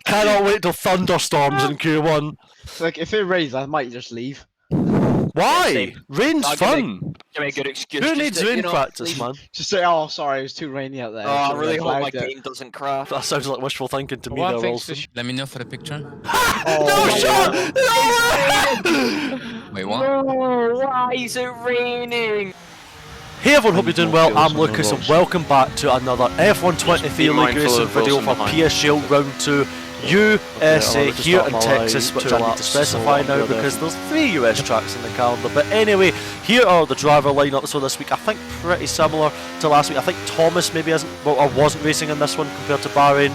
Cannot wait till thunderstorms in Q1. Like, if it rains, I might just leave. Why? same. Rain's I'll fun. Give me a good excuse. Who just needs to, rain you know, practice, leave. man? Just say, oh, sorry, it was too rainy out there. Oh, I Should've really hope my flagged it. game doesn't crash. That sounds like wishful thinking to me One there, thing's for Wilson. sure. Let me know for the picture. No shot! No! Wait, what? No, why is it raining? Hey everyone, hope you're doing well. I'm Lucas and welcome back to another F123 League Racing video for PSGL Round 2 USA here in Texas, which I need to specify now because there's 3 US tracks in the calendar. But anyway, here are the driver lineups for this week. I think pretty similar to last week. I think Thomas maybe wasn't racing in this one compared to Bahrain.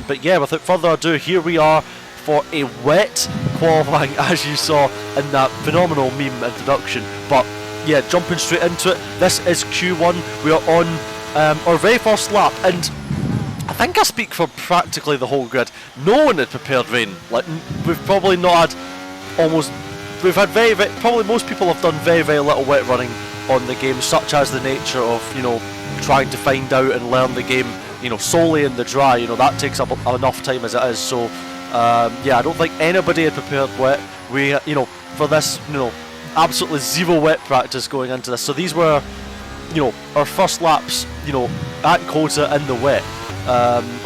But yeah, without further ado, here we are for a wet qualifying, as you saw in that phenomenal meme introduction. But yeah, jumping straight into it, this is Q1. We are on our very first lap, and I think I speak for practically the whole grid. No one had prepared rain. Like, we've probably not had we've had probably most people have done very little wet running on the game, such as the nature of, you know, trying to find out and learn the game, you know, solely in the dry. You know, that takes up enough time as it is. So yeah, I don't think anybody had prepared wet. We, you know, for this, you know, absolutely zero wet practice going into this. So these were, you know, our first laps, you know, at Kota in the wet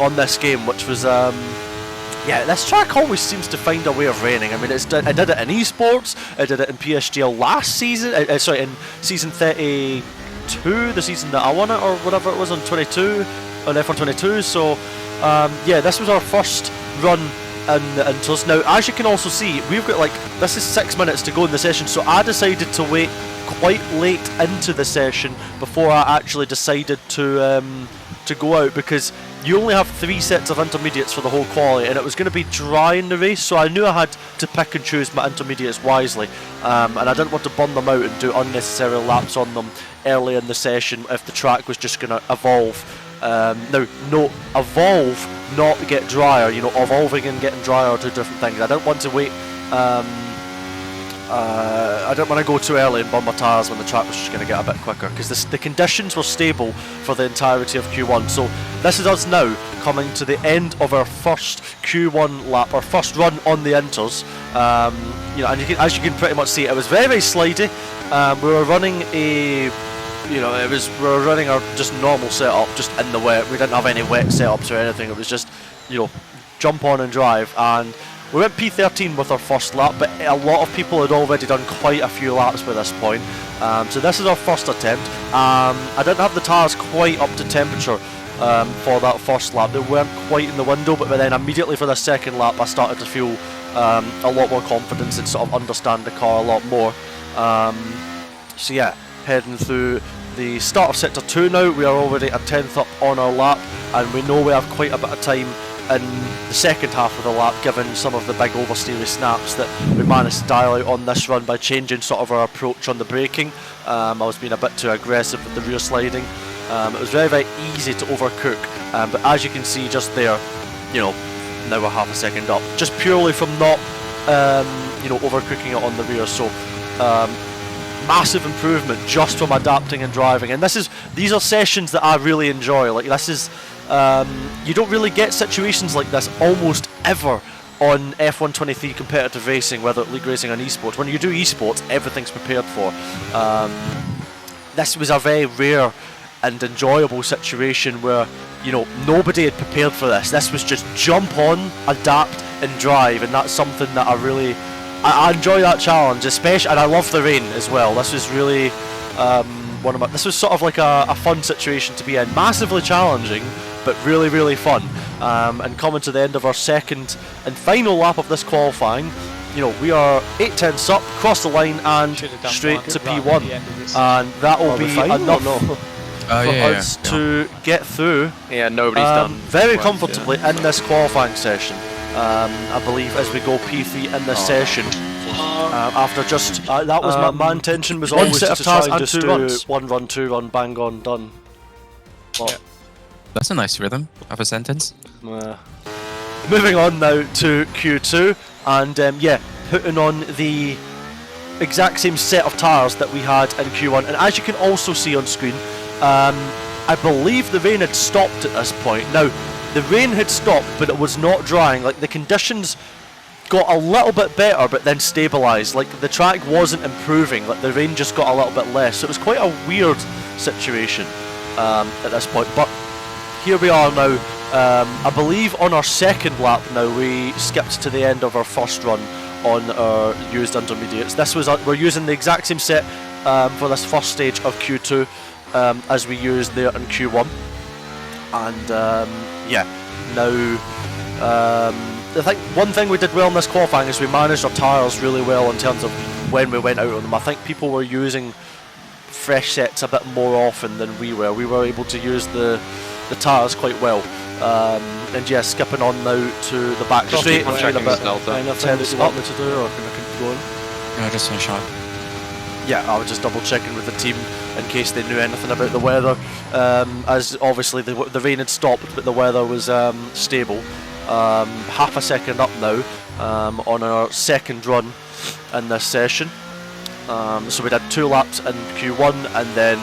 on this game, which was, yeah, this track always seems to find a way of raining. I mean, it did it in esports, it did it in PSGL last season, sorry, in season 32, the season that I won it, or whatever it was, on F1 22. So yeah, this was our first run in the intros. Now, as you can also see, we've got, like, this is 6 minutes to go in the session, so I decided to wait quite late into the session before I actually decided to go out, because you only have 3 sets of intermediates for the whole quali, and it was going to be dry in the race, so I knew I had to pick and choose my intermediates wisely, and I didn't want to burn them out and do unnecessary laps on them early in the session if the track was just going to evolve. Now, no, evolve, not get drier. You know, evolving and getting drier are two different things. I don't want to wait. I don't want to go too early and burn my tyres when the track was just going to get a bit quicker, because the conditions were stable for the entirety of Q1. So this is us now coming to the end of our first Q1 lap, our first run on the inters. You know, and as you can pretty much see, it was very slidey. We were running we were running our just normal setup, just in the wet. We didn't have any wet setups or anything. It was just, you know, jump on and drive. And we went P13 with our first lap, but a lot of people had already done quite a few laps by this point. So this is our first attempt. I didn't have the tyres quite up to temperature for that first lap. They weren't quite in the window, but then immediately for the second lap I started to feel a lot more confidence and sort of understand the car a lot more. So yeah, heading through the start of sector 2 now. We are already a 10th up on our lap, and we know we have quite a bit of time in the second half of the lap, given some of the big oversteery snaps that we managed to dial out on this run by changing sort of our approach on the braking. I was being a bit too aggressive with the rear sliding. It was very easy to overcook, but as you can see just there, you know, now we're half a second up, just purely from not you know, overcooking it on the rear. So massive improvement just from adapting and driving, and these are sessions that I really enjoy. Like, this is you don't really get situations like this almost ever on F123 competitive racing, whether league racing or esports. When you do esports, everything's prepared for. This was a very rare and enjoyable situation where, you know, nobody had prepared for this. This was just jump on, adapt and drive, and that's something that I enjoy that challenge, especially, and I love the rain as well. This was really this was sort of like a fun situation to be in. Massively challenging, but really fun. And coming to the end of our second and final lap of this qualifying, you know, we are 8/10 up, cross the line and straight to P1, and that will be enough for us to get through. Yeah, nobody's done very comfortably in this qualifying session. I believe as we go P3 in this session. After just that was my intention was always to try and just do 1 run, 2 run, bang on, done. Well, yeah. That's a nice rhythm of a sentence. Moving on now to Q2, and yeah, putting on the exact same set of tyres that we had in Q1, and as you can also see on screen, I believe the rain had stopped at this point. Now, the rain had stopped, but it was not drying. Like the conditions got a little bit better, but then stabilised. Like the track wasn't improving. Like the rain just got a little bit less. So it was quite a weird situation at this point. But here we are now. I believe on our second lap now, we skipped to the end of our first run on our used intermediates. This was we're using the exact same set for this first stage of Q2 as we used there in Q1, and yeah, now I think one thing we did well in this qualifying is we managed our tyres really well in terms of when we went out on them. I think people were using fresh sets a bit more often than we were. We were able to use the tyres quite well. And yeah, skipping on now to the back straight. I'm checking this delta. Anything that you want me to do, or can I keep going? Yeah, just one shot. Yeah, I was just double checking with the team in case they knew anything about the weather, as obviously the rain had stopped, but the weather was stable. Half a second up now on our second run in this session. So we did 2 laps in Q1, and then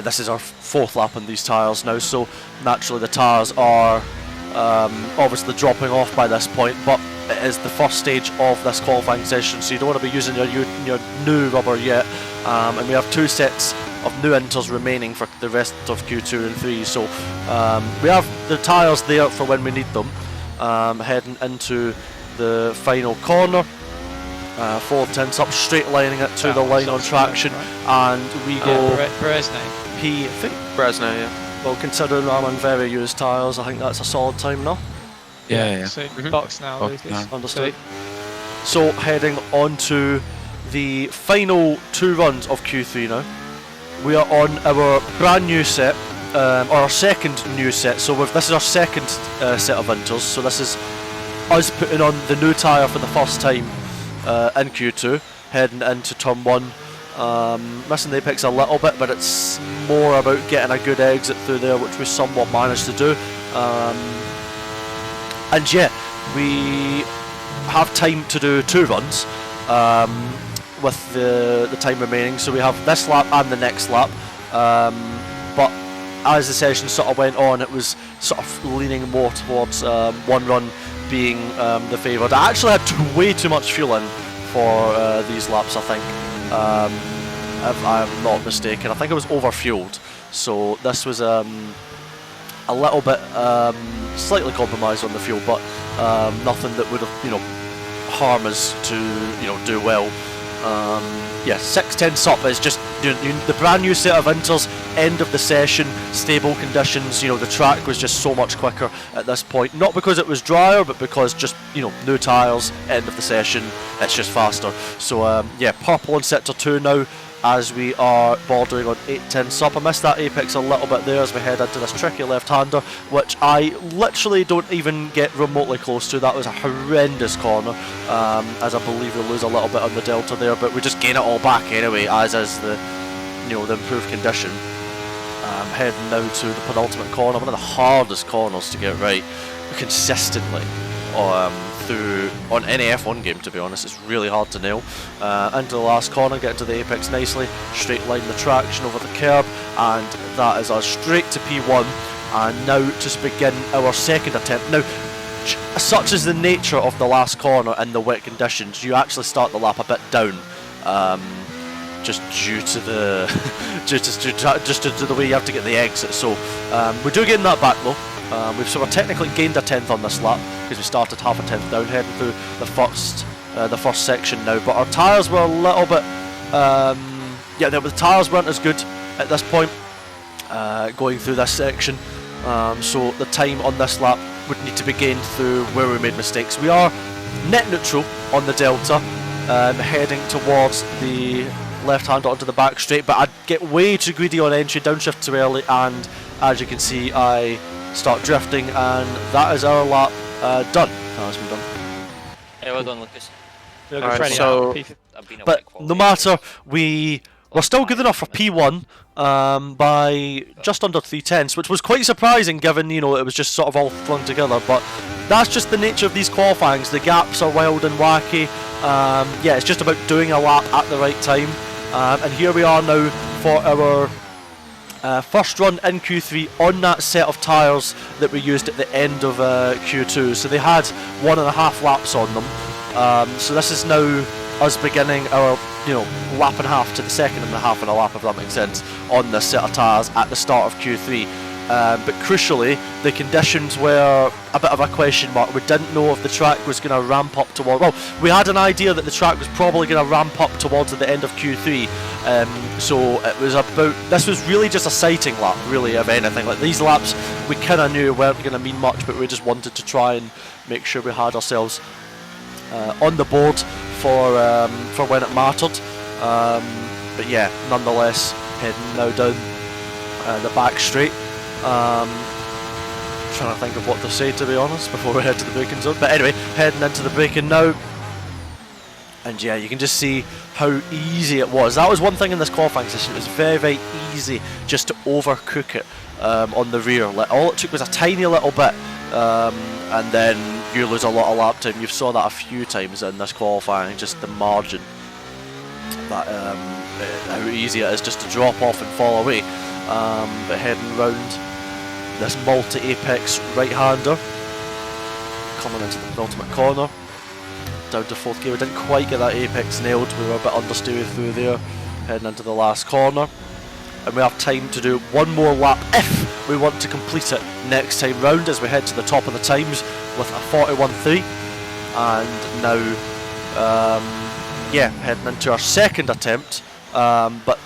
this is our 4th lap on these tyres now, so naturally the tyres are obviously dropping off by this point, but it is the first stage of this qualifying session, so you don't want to be using your new rubber yet, and we have 2 sets of new inters remaining for the rest of Q2 and 3, so we have the tyres there for when we need them. Heading into the final corner, 4 tenths up, straight lining it to the line on traction, and we go P3. Bresno, yeah. Well, considering I'm on very used tyres, I think that's a solid time now. Yeah. So box now, Box Lucas. now. Understood. So heading on to the final 2 runs of Q3 now. We are on our brand new set, or our second new set. So this is our second set of inters. So this is us putting on the new tyre for the first time in Q2, heading into turn 1. Missing the apex a little bit, but it's more about getting a good exit through there, which we somewhat managed to do. And yeah, we have time to do 2 runs with the time remaining, so we have this lap and the next lap, but as the session sort of went on, it was sort of leaning more towards 1 run being the favoured. I actually had way too much fuel in for these laps, I think, if I'm not mistaken. I think I was over-fueled, so this was a little bit slightly compromised on the fuel, but nothing that would have harm us to do well. Yeah, 6 tenths up is just the brand new set of inters, end of the session, stable conditions. The track was just so much quicker at this point, not because it was drier, but because just new tyres, end of the session, it's just faster. So yeah, purple on sector 2 now, as we are bordering on 8 tenths up. I missed that apex a little bit there as we head into this tricky left-hander, which I literally don't even get remotely close to. That was a horrendous corner, as I believe we lose a little bit on the delta there, but we just gain it all back anyway, as is the improved condition. Heading now to the penultimate corner, one of the hardest corners to get right consistently. Through on any F1 game, to be honest, it's really hard to nail. Into the last corner, get to the apex nicely, straight line the traction over the curb, and that is us straight to P1. And now to begin our second attempt. Now, such is the nature of the last corner and the wet conditions, you actually start the lap a bit down, just due to the just to the way you have to get the exit. So we do gain that back though. We've sort of technically gained a tenth on this lap because we started half a tenth down, heading through the first section now. But our tyres were a little bit, yeah, the tyres weren't as good at this point going through this section. So the time on this lap would need to be gained through where we made mistakes. We are net neutral on the delta, heading towards the left-hander onto the back straight, but I'd get way too greedy on entry, downshift too early, and as you can see, I start drifting, and that is our lap done. That has been done. Hey, well done, Lucas. Alright, so- But no matter, we were still good enough for P1 by just under 3 tenths, which was quite surprising given, it was just sort of all flung together, but that's just the nature of these qualifyings. The gaps are wild and wacky. Yeah, it's just about doing a lap at the right time. And here we are now for our First run in Q3 on that set of tyres that we used at the end of Q2. So they had 1.5 laps on them. So this is now us beginning our lap and a half to the second and a half and a lap, if that makes sense, on this set of tyres at the start of Q3. But crucially, the conditions were a bit of a question mark. We didn't know if the track was going to ramp up towards... Well, we had an idea that the track was probably going to ramp up towards the end of Q3. So it was about... This was really just a sighting lap, really, if anything. Like, these laps, we kind of knew weren't going to mean much, but we just wanted to try and make sure we had ourselves on the board for when it mattered. But yeah, nonetheless, heading now down the back straight. Trying to think of what to say, to be honest, before we head to the braking zone. But anyway, heading into the braking now. And yeah, you can just see how easy it was. That was one thing in this qualifying session. It was very, very easy just to overcook it on the rear. Like, all it took was a tiny little bit, and then you lose a lot of lap time. You saw that a few times in this qualifying, just the margin. That how easy it is just to drop off and fall away. But heading round this multi-apex right-hander, coming into the penultimate corner, down to 4th gear. We didn't quite get that apex nailed, we were a bit understeery through there, heading into the last corner. And we have time to do one more lap if we want to complete it next time round, as we head to the top of the times with a 41.3. And now, yeah, heading into our second attempt, but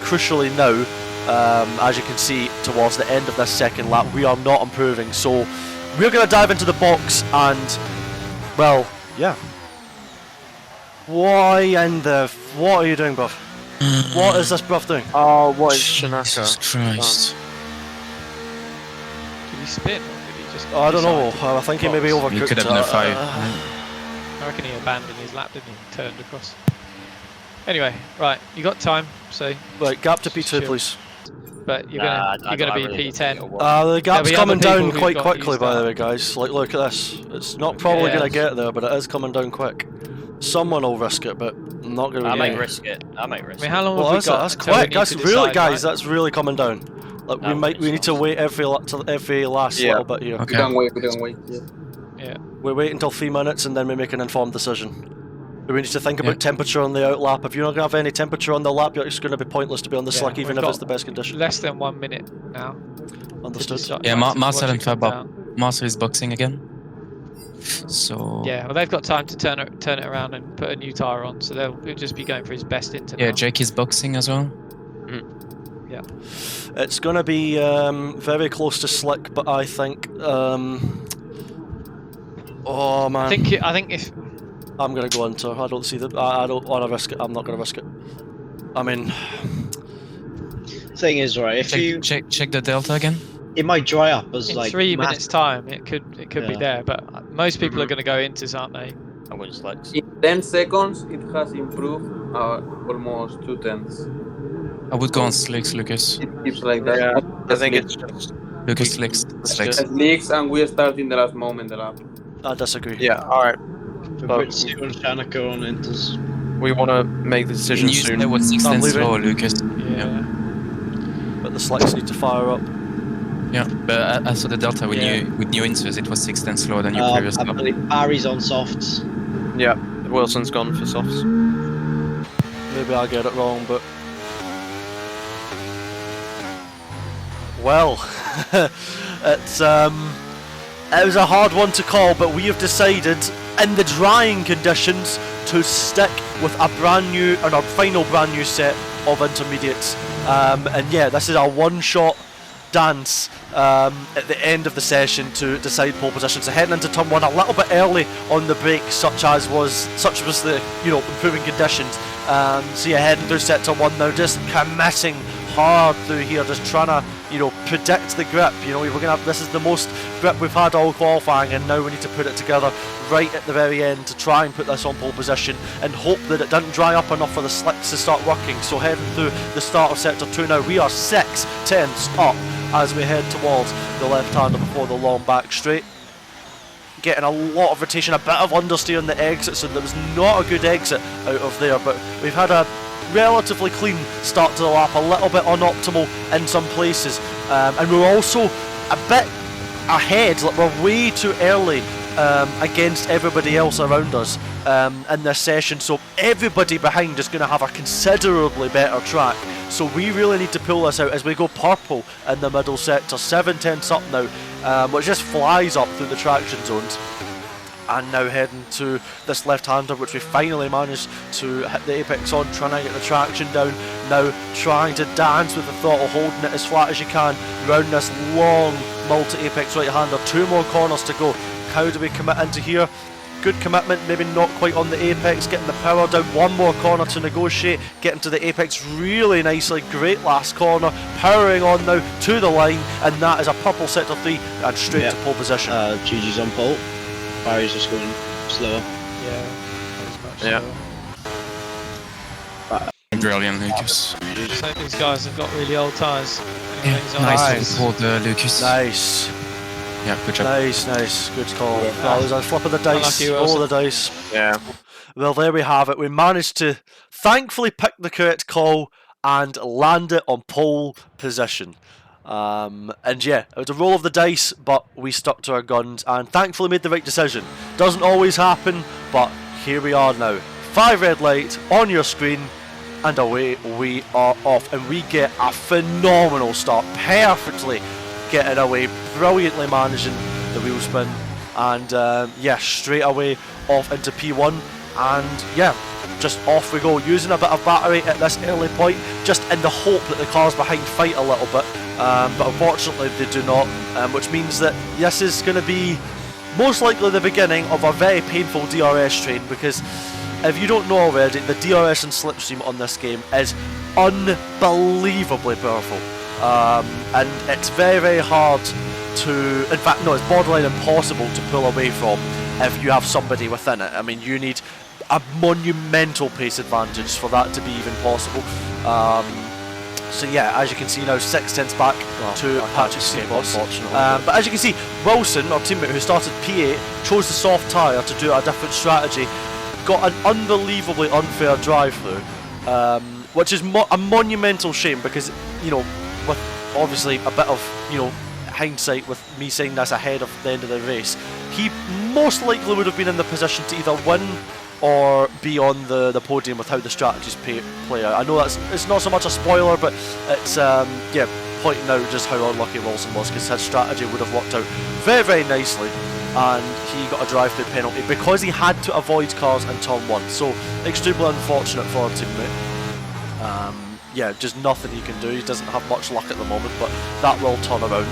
crucially now, as you can see towards the end of this second lap, we are not improving, so we're going to dive into the box and, well, yeah. What are you doing, bruv? What is this bruv doing? Oh, what is Jesus Christ. Did he spin or did he just... I don't know, I think he maybe overcooked it. You could have been a fight. I reckon he abandoned his lap, didn't he? Turned across. Anyway, right, you got time, so... Right, gap to P2, Chill. please. But you're gonna be P10. The gap's be coming other people down who've quite got quickly, used by the up. way, guys. Like, look at this. It's not probably Yeah, going to get there, but it is coming down quick. Someone will risk it, but not going to I be might me. risk it. I might risk I mean, how long Well, have we got? that's until we quick. need That's to really, decide, guys. right? That's really coming down. Like, No, we need to wait every last little bit here. Okay. We don't wait. Yeah. Yeah. We wait until 3 minutes and then we make an informed decision. We need to think Yeah. about temperature on the out lap. If you're not going to have any temperature on the lap, it's going to be pointless to be on the Yeah, slick, even we've if it's got the best condition. Less than 1 minute now. to Understood. decide- Yeah, like, to Marcel watch and it come Fab down. up. Marcel is boxing again. So... Yeah, well, they've got time to turn it around and put a new tyre on, so he'll just be going for his best into Yeah, now. Jake is boxing as well. Yeah. It's going to be very close to slick, but I think... oh, man. I think if I'm going to go into. I don't see the. I don't want to risk it. I'm not going to risk it. I mean, Thing is, right, if you, Check the delta again. it might dry up as in like 3 mass- minutes time it could be Yeah. there, but most people are going to go into, aren't they? I'm going to slicks. In 10 seconds, it has improved almost 2/10. I would go on slicks, Lucas. It keeps like that. Yeah, I think Slicks. it's just... Lucas slicks. Slicks. good. Slicks, and we start in the last moment the lap. I disagree. Yeah, alright. For But- Butsu and Shanaka on Inters. We want to make the decision You soon. know what 6 I'm tenths leaving. slower, Lucas. Yeah. But the slicks need to fire up. Yeah, but I saw the delta with Yeah. new inserts. It was 6 tenths slower than your previous I lap. believe Barry's on softs. Yeah, Wilson's gone for softs. Maybe I get it wrong, but well, it was a hard one to call, but we have decided in the drying conditions to stick with a our final brand new set of intermediates. And yeah, this is our one-shot dance at the end of the session to decide pole position. So heading into turn 1 a little bit early on the brakes, such was the improving conditions. So yeah, heading through sector 1 now, just committing hard through here, just trying to predict the grip. We're gonna have, this is the most grip we've had all qualifying, and now we need to put it together right at the very end to try and put this on pole position and hope that it doesn't dry up enough for the slicks to start working. So heading through the start of sector 2 now, we are 6 tenths up as we head towards the left-hander before the long back straight. Getting a lot of rotation, a bit of understeer on the exit, so there was not a good exit out of there, but we've had a relatively clean start to the lap, a little bit unoptimal in some places, and we're also a bit ahead, like we're way too early against everybody else around us in this session, so everybody behind is going to have a considerably better track. So we really need to pull this out as we go purple in the middle sector, 7/10 up now, which just flies up through the traction zones. And now heading to this left-hander, which we finally managed to hit the apex on, trying to get the traction down. Now trying to dance with the throttle, holding it as flat as you can round this long multi-apex right-hander. 2 more corners to go. How do we commit into here? Good commitment, maybe not quite on the apex, getting the power down. 1 more corner to negotiate, getting to the apex really nicely. Great last corner, powering on now to the line, and that is a purple sector 3 and straight to pole position. GG's on pole. Barry's just going slower. Yeah, that was much Yeah. slower. Brilliant, Lucas. So these guys have got really old tyres. Yeah, nice Nice. report, Lucas. Nice. Yeah, good job. Nice, good call. That was a flip of the dice, Unlucky, roll Wilson. of the dice. Yeah. Well, there we have it. We managed to thankfully pick the correct call and land it on pole position. And yeah, it was a roll of the dice, but we stuck to our guns and thankfully made the right decision. Doesn't always happen, but here we are now. 5 red light on your screen, and away we are off. And we get a phenomenal start, perfectly getting away, brilliantly managing the wheel spin, and yeah, straight away off into P1, and yeah, just off we go, using a bit of battery at this early point, just in the hope that the cars behind fight a little bit, but unfortunately they do not, which means that this is going to be most likely the beginning of a very painful DRS train, because if you don't know already, the DRS and slipstream on this game is unbelievably powerful, and it's very, very hard to, in fact no, it's borderline impossible to pull away from if you have somebody within it. I mean, you need a monumental pace advantage for that to be even possible. So yeah, as you can see now, 6/10 back to Patrick Staples. But as you can see, Wilson, our teammate who started P8, chose the soft tyre to do a different strategy. Got an unbelievably unfair drive-through, which is a monumental shame, because, you know, with obviously a bit of, you know, hindsight with me saying this ahead of the end of the race, he most likely would have been in the position to either win or be on the podium with how the strategies play out. I know it's not so much a spoiler, but it's yeah, pointing out just how unlucky Wilson was, because his strategy would have worked out very, very nicely, and he got a drive-through penalty because he had to avoid cars in turn 1. So extremely unfortunate for our teammate. Yeah, just nothing he can do. He doesn't have much luck at the moment, but that will turn around.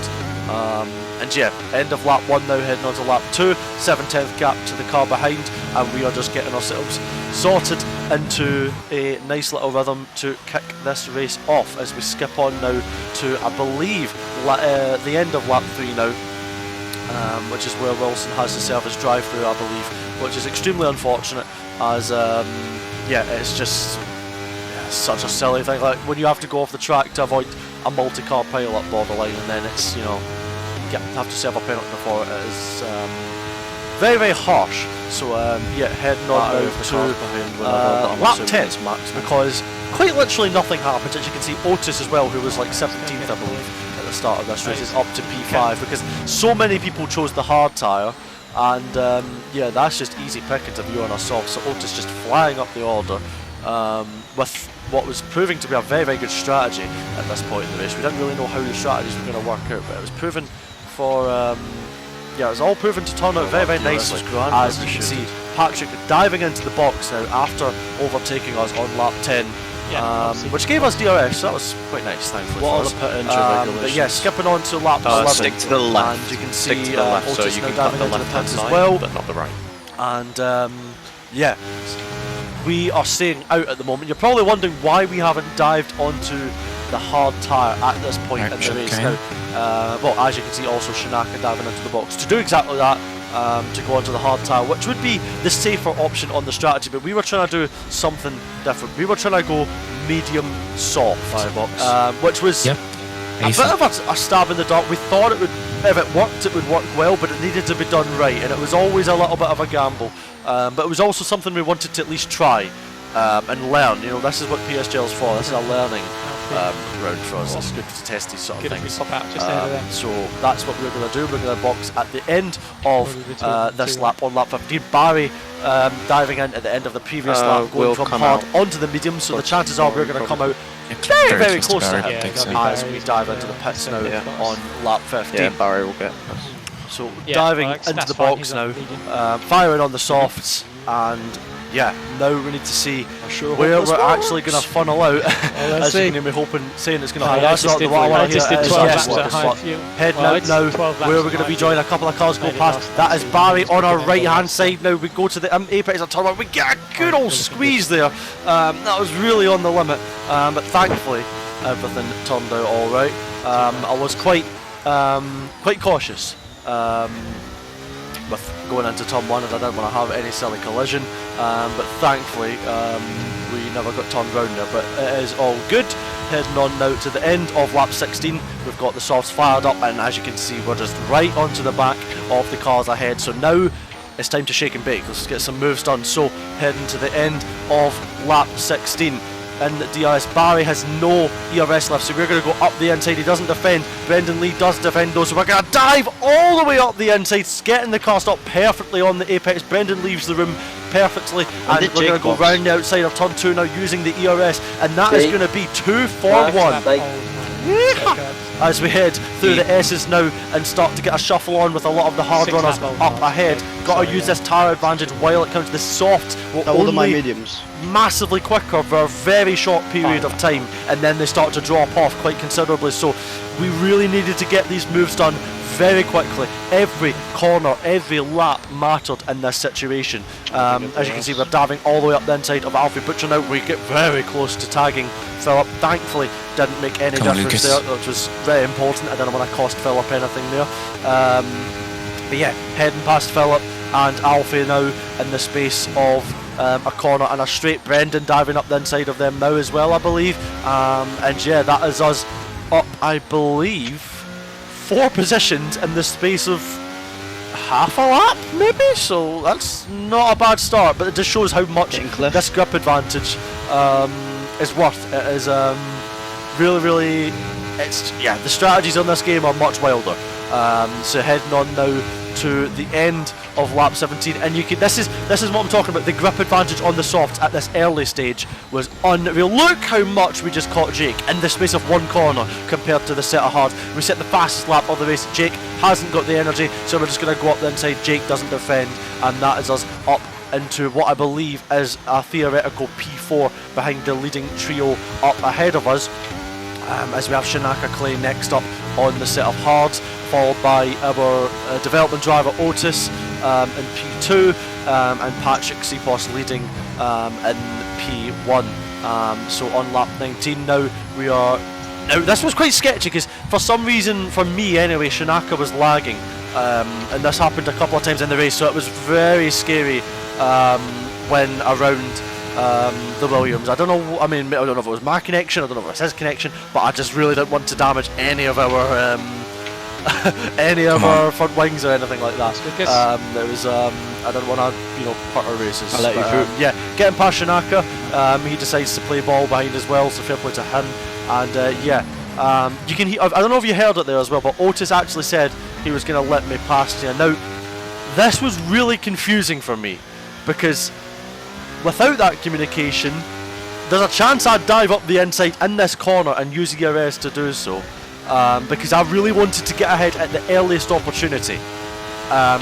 And yeah, end of lap 1 now, heading on to lap 2, 7/10 gap to the car behind, and we are just getting ourselves sorted into a nice little rhythm to kick this race off as we skip on now to, I believe, the end of lap 3 now, which is where Wilson has to serve his drive-through, I believe, which is extremely unfortunate, as yeah, it's just such a silly thing, like when you have to go off the track to avoid a multi-car pile-up borderline, and then it's, you know, you have to serve a penalty for it. It is very, very harsh. So yeah, heading on now to lap 10, because quite literally nothing happened. As you can see, Otis as well, who was like 17th, I believe, at the start of this race, is up to P5, because so many people chose the hard tyre, and yeah, that's just easy pickings if you're on a soft. So Otis just flying up the order, with what was proving to be a very, very good strategy at this point in the race. We didn't really know how the strategies were going to work out, but it was proven for, yeah, it was all proven to turn out very, very nicely. As you can see, Patrick diving into the box now after overtaking us on lap 10, which gave us DRS, so that was quite nice, thankfully. What are the put into but yeah, skipping on to lap 11, stick to the left. and you can Stick see to the left, so Otis you now can diving cut the into the left-hand pits as side, well, but not the right. and yeah, we are staying out at the moment. You're probably wondering why we haven't dived onto the hard tyre at this point in the race. Now, well, as you can see, also Shinaka diving into the box to do exactly that, to go onto the hard tyre, which would be the safer option on the strategy, but we were trying to do something different. We were trying to go medium soft, which was a bit of a stab in the dark. We thought it would, if it would work well, but it needed to be done right, and it was always a little bit of a gamble. But it was also something we wanted to at least try, and learn. You know, this is what PSGL is for. This is a learning round for us. It's good to test these sort of Good if we things. pop out just ahead of them. So that's what we're going to do. We're going to box at the end of this lap on lap 15. Barry diving in at the end of the previous lap, going will from come hard out. onto the medium. So the chances are we're going to come out Very very close to Barry, I him think so. as we dive into the pits now on lap 15. Yeah, Barry will get us. So Yeah, diving well, that's into the fine, box he's now, on the medium. firing on the softs, and yeah, now we need to see where we're actually going to funnel out. As you're going to be saying it's going to. That's not the what I want to hear. did It is 12 yes, laps at high but fuel. heading Well, out it's now, 12 laps where at we're going to high be fuel. joining a couple of cars go Maybe past. last That is time. Barry on our Yeah, right hand last side now. We go to the apex of turn one. We get a good old squeeze there. That was really on the limit, but thankfully everything turned out all right. I was quite cautious. With going into turn one, and I didn't want to have any silly collision, but thankfully we never got turned round there, but it is all good. Heading on now to the end of lap 16, we've got the softs fired up, and as you can see we're just right onto the back of the cars ahead, so now it's time to shake and bake. Let's get some moves done. So heading to the end of lap 16 in the DRS, Barry has no ERS left, so we're going to go up the inside. He doesn't defend. Brendan Lee does defend though, so we're going to dive all the way up the inside, getting the car stopped perfectly on the apex. Brendan leaves the room perfectly, and we're going to go round the outside of turn 2 now using the ERS, and that is going to be 2 for 1 as we head through the S's now and start to get a shuffle on with a lot of the hard runners up ahead. Got to use this tyre advantage while it comes to the softs. All of my mediums. Massively quicker for a very short period of time, and then they start to drop off quite considerably, so we really needed to get these moves done very quickly. Every corner, every lap mattered in this situation. As you can see, we're diving all the way up the inside of Alfie Butcher now. We get very close to tagging Philip. Thankfully didn't make any difference there, which was very important. I don't want to cost Philip anything there. But yeah, heading past Philip and Alfie now in the space of a corner and a straight. Brendan diving up the inside of them now as well, I believe. And yeah, that is us up, I believe, 4 positions in the space of half a lap, maybe. So that's not a bad start, but it just shows how much this grip advantage is worth. It is really, it's the strategies on this game are much wilder. So heading on now to the end of lap 17, and you can this is what I'm talking about. The grip advantage on the softs at this early stage was unreal. Look how much we just caught Jake in the space of 1 corner compared to the set of hards. We set the fastest lap of the race. Jake hasn't got the energy, so we're just going to go up the inside. Jake doesn't defend, and that is us up into what I believe is a theoretical P4 behind the leading trio up ahead of us. As we have Shinaka Clay next up on the set of hards, followed by our development driver Otis in P2, and Patrick Sipos leading in P1. So on lap 19 now, we are. Now this was quite sketchy because for some reason, for me anyway, Shinaka was lagging, and this happened a couple of times in the race, so it was very scary when around the Williams. I don't know. I mean, I don't know if it was my connection. I don't know if it was his connection. But I just really didn't want to damage any of our our front wings or anything like that. It was. I don't want to, put our races. I'll let you through. Yeah, getting past Shinaka, he decides to play ball behind as well. So fair play to him. And you can. I don't know if you heard it there as well, but Otis actually said he was going to let me past you. Now, this was really confusing for me because without that communication, there's a chance I'd dive up the inside in this corner and use ERS to do so, because I really wanted to get ahead at the earliest opportunity,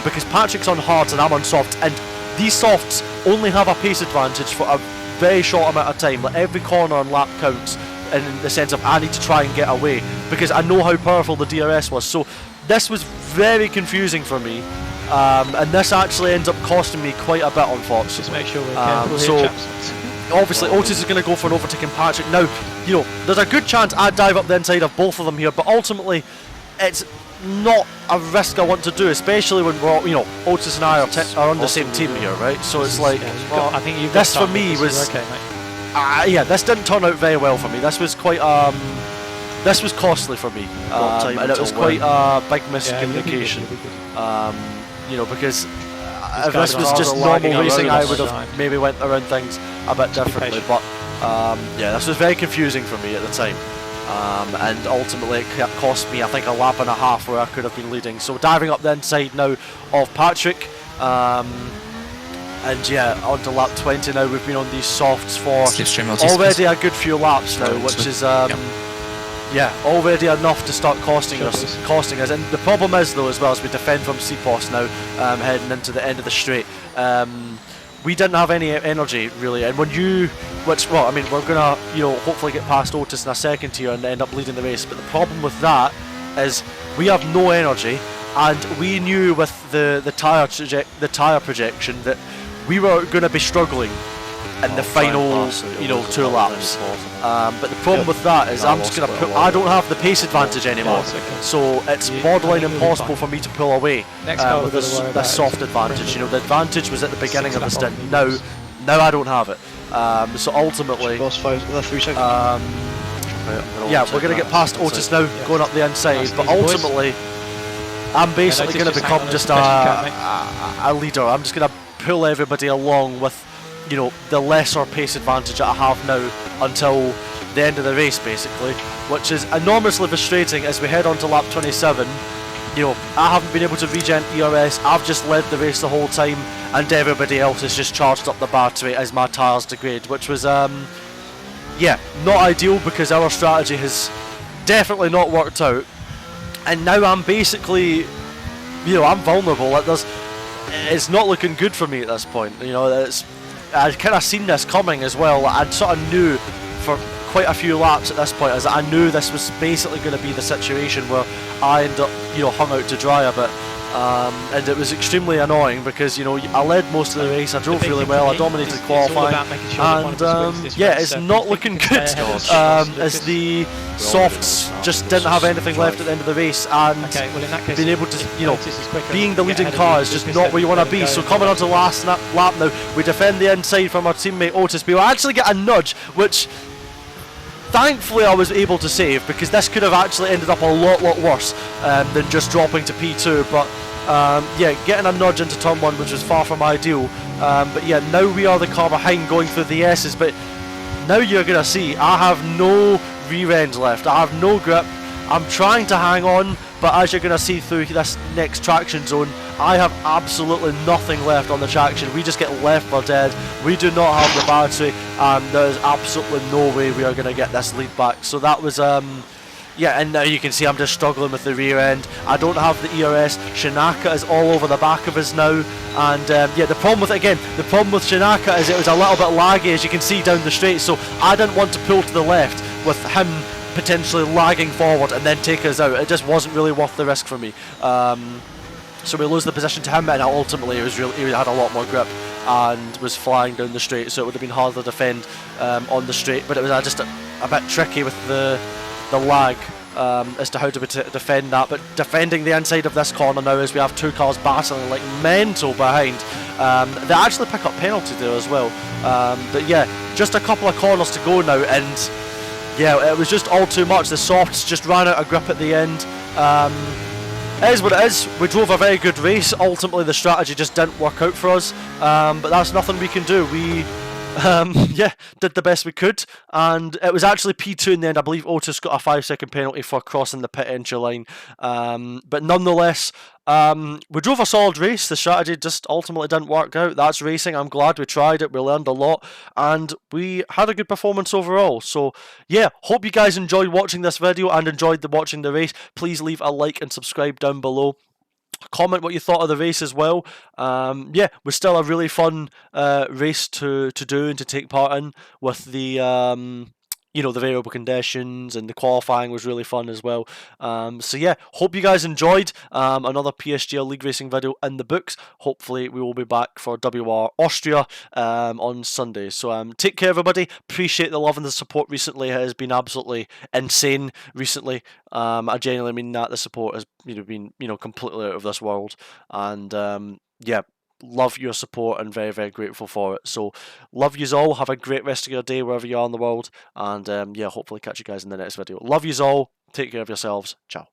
because Patrick's on hards and I'm on softs, and these softs only have a pace advantage for a very short amount of time. Like every corner and lap counts in the sense of I need to try and get away because I know how powerful the DRS was. So this was very confusing for me. And this actually ends up costing me quite a bit, unfortunately. Just make sure we're careful so here, chaps. Obviously Otis is going to go for an overtaking Patrick. Now, there's a good chance I'd dive up the inside of both of them here, but ultimately it's not a risk I want to do, especially when we're, Otis and I are on the same team here, right? So it's like, I think you've this for me was, okay, mate. this didn't turn out very well for me. This was quite, this was costly for me, and it was quite a big miscommunication. Because if this was just normal racing, I would have maybe went around things a bit differently. But yeah, this was very confusing for me at the time. And ultimately it cost me, I think, a lap and a half where I could have been leading. So diving up the inside now of Patrick. And yeah, on to lap 20 now. We've been on these softs for already a good few laps now, which is yeah, already enough to start costing us. And the problem is though, as well, as we defend from CPOS now, heading into the end of the straight, we didn't have any energy really. And when you, well, I mean, we're gonna, you know, hopefully get past Otis in a second here and end up leading the race. But the problem with that is we have no energy, and we knew with the tire projection that we were going to be struggling in the final, you know, 2 laps. But the problem with that is I'm just going to I don't have the pace advantage anymore, so it's borderline impossible for me to pull away with this soft advantage. You know, the advantage was at the beginning of the stint. Now I don't have it. So ultimately, yeah, we're going to get past Otis now, going up the inside. But ultimately, I'm basically going to become just a leader. I'm just going to pull everybody along with, you know, the lesser pace advantage that I have now until the end of the race, basically, which is enormously frustrating as we head on to lap 27. You know, I haven't been able to regen ERS. I've just led the race the whole time, and everybody else has just charged up the battery as my tyres degrade, which was yeah, not ideal, because our strategy has definitely not worked out. And now I'm basically, you know, I'm vulnerable. Like, it's not looking good for me at this point. You know, I kind of seen this coming as well. I sort of knew for quite a few laps at this point, as I knew this was basically going to be the situation where I end up, you know, hung out to dry a bit. And it was extremely annoying because, you know, I led most of the race, I drove really well, I dominated qualifying, and yeah, it's not looking good as the softs just didn't have anything left at the end of the race, and being able to, you know, being the leading car is just not where you want to be. So coming on to the last lap now, we defend the inside from our teammate Otis, but we actually get a nudge, which thankfully I was able to save, because this could have actually ended up a lot worse than just dropping to P2. But yeah, getting a nudge into turn 1, which was far from ideal. But yeah, now we are the car behind going through the S's, but now you're going to see I have no rear ends left, I have no grip. I'm trying to hang on, but as you're going to see through this next traction zone, I have absolutely nothing left on the traction. We just get left for dead. We do not have the battery, and there's absolutely no way we are going to get this lead back. So that was, yeah, and now you can see I'm just struggling with the rear end. I don't have the ERS. Shinaka is all over the back of us now, and yeah, the problem with Shinaka is it was a little bit laggy, as you can see down the straight. So I didn't want to pull to the left with him potentially lagging forward and then take us out. It just wasn't really worth the risk for me. So we lose the position to him, and ultimately he had a lot more grip and was flying down the straight, so it would have been harder to defend on the straight. But it was just a bit tricky with the lag as to how to defend that. But defending the inside of this corner now, as we have 2 cars battling like mental behind. They actually pick up penalty there as well. But yeah, just a couple of corners to go now, and yeah, it was just all too much. The softs just ran out of grip at the end. It is what it is. We drove a very good race. Ultimately, the strategy just didn't work out for us. But that's nothing we can do. We, yeah, did the best we could. And it was actually P2 in the end. I believe Otis got a 5-second penalty for crossing the pit entry line. But nonetheless, we drove a solid race. The strategy just ultimately didn't work out. That's racing. I'm glad we tried it. We learned a lot, and we had a good performance overall. So yeah, hope you guys enjoyed watching this video and enjoyed watching the race. Please leave a like and subscribe down below. Comment what you thought of the race as well. Yeah, it was still a really fun race to do and to take part in, with the you know, the variable conditions, and the qualifying was really fun as well. So yeah, hope you guys enjoyed. Another PSGL League Racing video in the books. Hopefully we will be back for WR Austria on Sunday. So take care everybody. Appreciate the love and the support recently. It has been absolutely insane recently. I genuinely mean that. The support has been completely out of this world, and yeah, love your support and very, very grateful for it. So love yous all. Have a great rest of your day wherever you are in the world, and yeah, hopefully catch you guys in the next video. Love yous all. Take care of yourselves. Ciao.